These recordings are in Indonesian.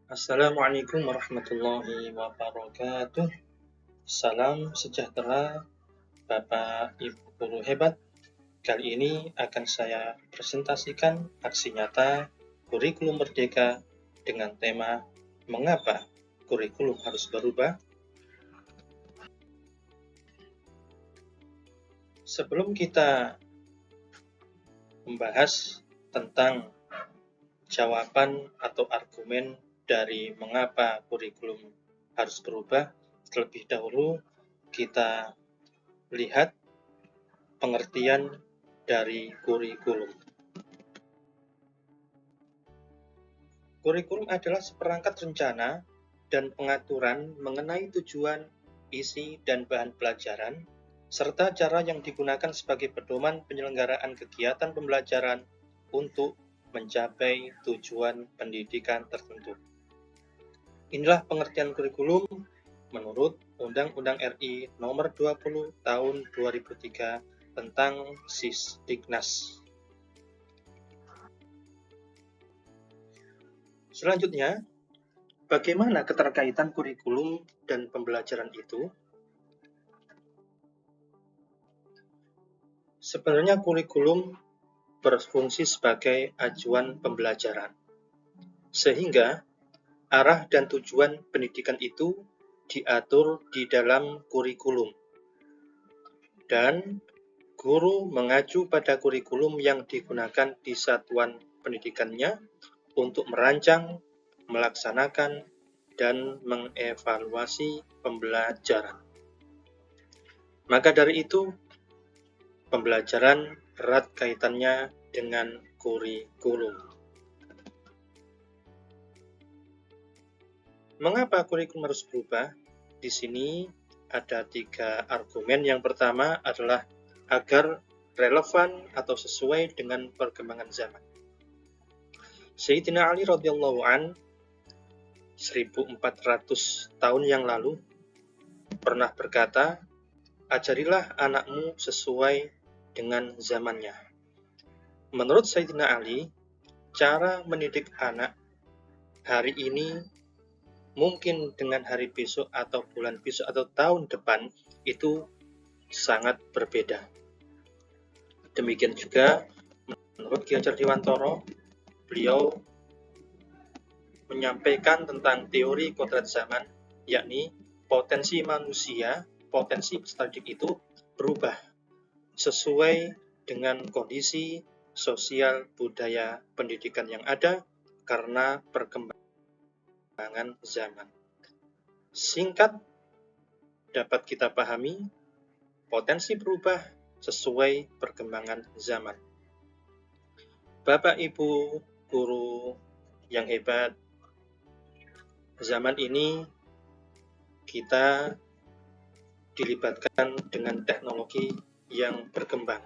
Assalamualaikum warahmatullahi wabarakatuh. Salam sejahtera Bapak Ibu guru hebat. Kali ini akan saya presentasikan aksi nyata kurikulum merdeka dengan tema mengapa kurikulum harus berubah. Sebelum kita membahas tentang jawaban atau argumen dari mengapa kurikulum harus berubah, terlebih dahulu kita lihat pengertian dari kurikulum. Kurikulum adalah seperangkat rencana dan pengaturan mengenai tujuan, isi, dan bahan pelajaran, serta cara yang digunakan sebagai pedoman penyelenggaraan kegiatan pembelajaran untuk mencapai tujuan pendidikan tertentu. Inilah pengertian kurikulum menurut Undang-Undang RI Nomor 20 Tahun 2003 tentang Sisdiknas. Selanjutnya, bagaimana keterkaitan kurikulum dan pembelajaran itu? Sebenarnya kurikulum berfungsi sebagai acuan pembelajaran, sehingga arah dan tujuan pendidikan itu diatur di dalam kurikulum. Dan guru mengacu pada kurikulum yang digunakan di satuan pendidikannya untuk merancang, melaksanakan, dan mengevaluasi pembelajaran. Maka dari itu, pembelajaran erat kaitannya dengan kurikulum. Mengapa kurikulum harus berubah? Di sini ada 3 argumen. Yang pertama adalah agar relevan atau sesuai dengan perkembangan zaman. Sayyidina Ali radhiyallahu an 1400 tahun yang lalu pernah berkata, ajarilah anakmu sesuai dengan zamannya. Menurut Sayyidina Ali, cara mendidik anak hari ini mungkin dengan hari besok atau bulan besok atau tahun depan itu sangat berbeda. Demikian juga menurut Ki Hajar Dewantara, beliau menyampaikan tentang teori kodrat zaman, yakni potensi manusia, potensi peserta didik itu berubah sesuai dengan kondisi sosial budaya pendidikan yang ada karena perkembangan zaman. Singkat dapat kita pahami, potensi berubah sesuai perkembangan zaman. Bapak Ibu guru yang hebat, zaman ini kita dilibatkan dengan teknologi yang berkembang,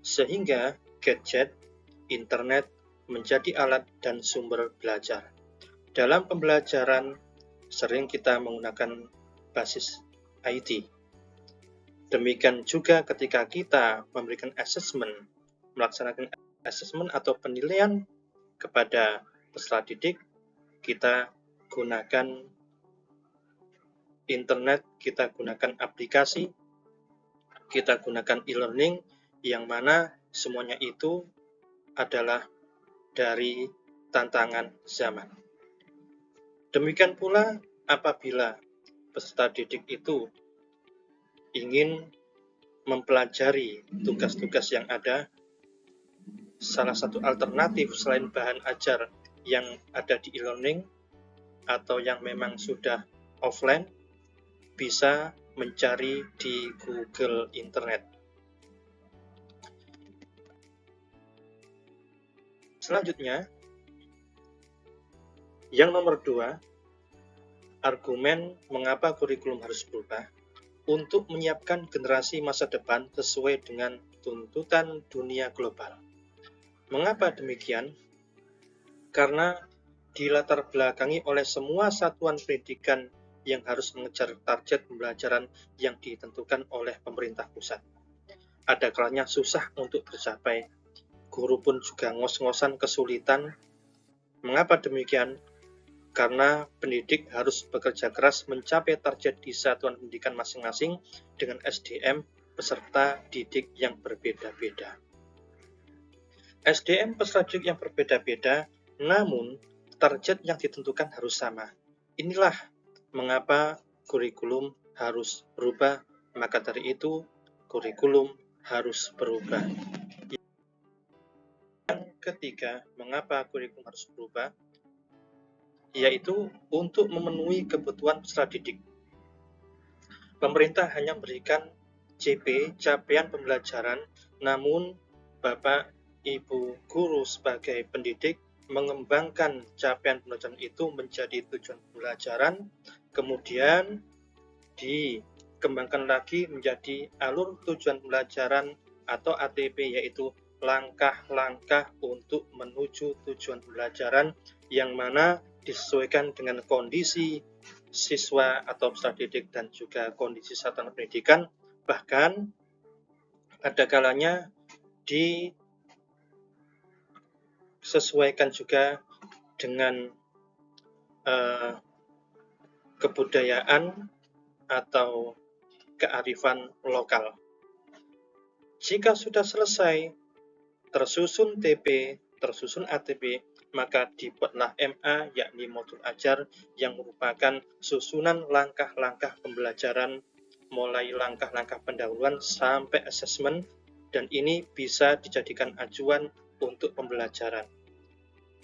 sehingga gadget, internet menjadi alat dan sumber belajar. Dalam pembelajaran sering kita menggunakan basis IT. Demikian juga ketika kita memberikan assessment, melaksanakan assessment atau penilaian kepada peserta didik, kita gunakan internet, kita gunakan aplikasi, kita gunakan e-learning, yang mana semuanya itu adalah dari tantangan zaman. Demikian pula apabila peserta didik itu ingin mempelajari tugas-tugas yang ada, salah satu alternatif selain bahan ajar yang ada di e-learning atau yang memang sudah offline, bisa mencari di Google Internet. Selanjutnya, yang nomor 2, argumen mengapa kurikulum harus berubah untuk menyiapkan generasi masa depan sesuai dengan tuntutan dunia global. Mengapa demikian? Karena dilatar belakangi oleh semua satuan pendidikan yang harus mengejar target pembelajaran yang ditentukan oleh pemerintah pusat. Ada kalanya susah untuk tercapai, guru pun juga ngos-ngosan kesulitan. Mengapa demikian? karena pendidik harus bekerja keras mencapai target di satuan pendidikan masing-masing dengan SDM peserta didik yang berbeda-beda. SDM peserta didik yang berbeda-beda, namun target yang ditentukan harus sama. Inilah mengapa kurikulum harus berubah, maka dari itu kurikulum harus berubah. Yang ketiga, mengapa kurikulum harus berubah? Yaitu untuk memenuhi kebutuhan peserta didik. Pemerintah hanya memberikan CP, capaian pembelajaran, namun Bapak, Ibu, guru sebagai pendidik mengembangkan capaian pembelajaran itu menjadi tujuan pembelajaran, kemudian dikembangkan lagi menjadi alur tujuan pembelajaran atau ATP, yaitu langkah-langkah untuk menuju tujuan pembelajaran yang mana disesuaikan dengan kondisi siswa atau peserta didik dan juga kondisi satuan pendidikan, bahkan ada kalanya disesuaikan juga dengan kebudayaan atau kearifan lokal. Jika sudah selesai tersusun TP, tersusun ATP, maka dibuatlah MA, yakni modul ajar, yang merupakan susunan langkah-langkah pembelajaran, mulai langkah-langkah pendahuluan sampai asesmen, dan ini bisa dijadikan acuan untuk pembelajaran.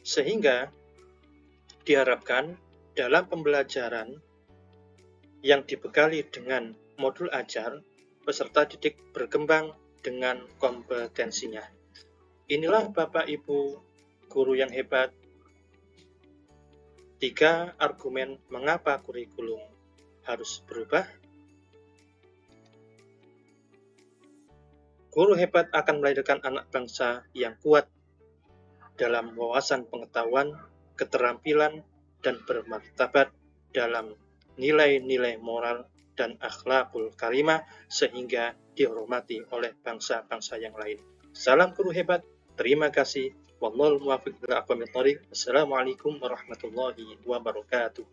Sehingga diharapkan dalam pembelajaran yang dibekali dengan modul ajar, peserta didik berkembang dengan kompetensinya. Inilah Bapak Ibu guru yang hebat, 3 argumen mengapa kurikulum harus berubah. Guru hebat akan melahirkan anak bangsa yang kuat dalam wawasan pengetahuan, keterampilan, dan bermartabat dalam nilai-nilai moral dan akhlakul karimah sehingga dihormati oleh bangsa-bangsa yang lain. Salam guru hebat, terima kasih. Wallahul muwaffiq ila aqwamit thoriq. Assalamualaikum warahmatullahi wabarakatuh.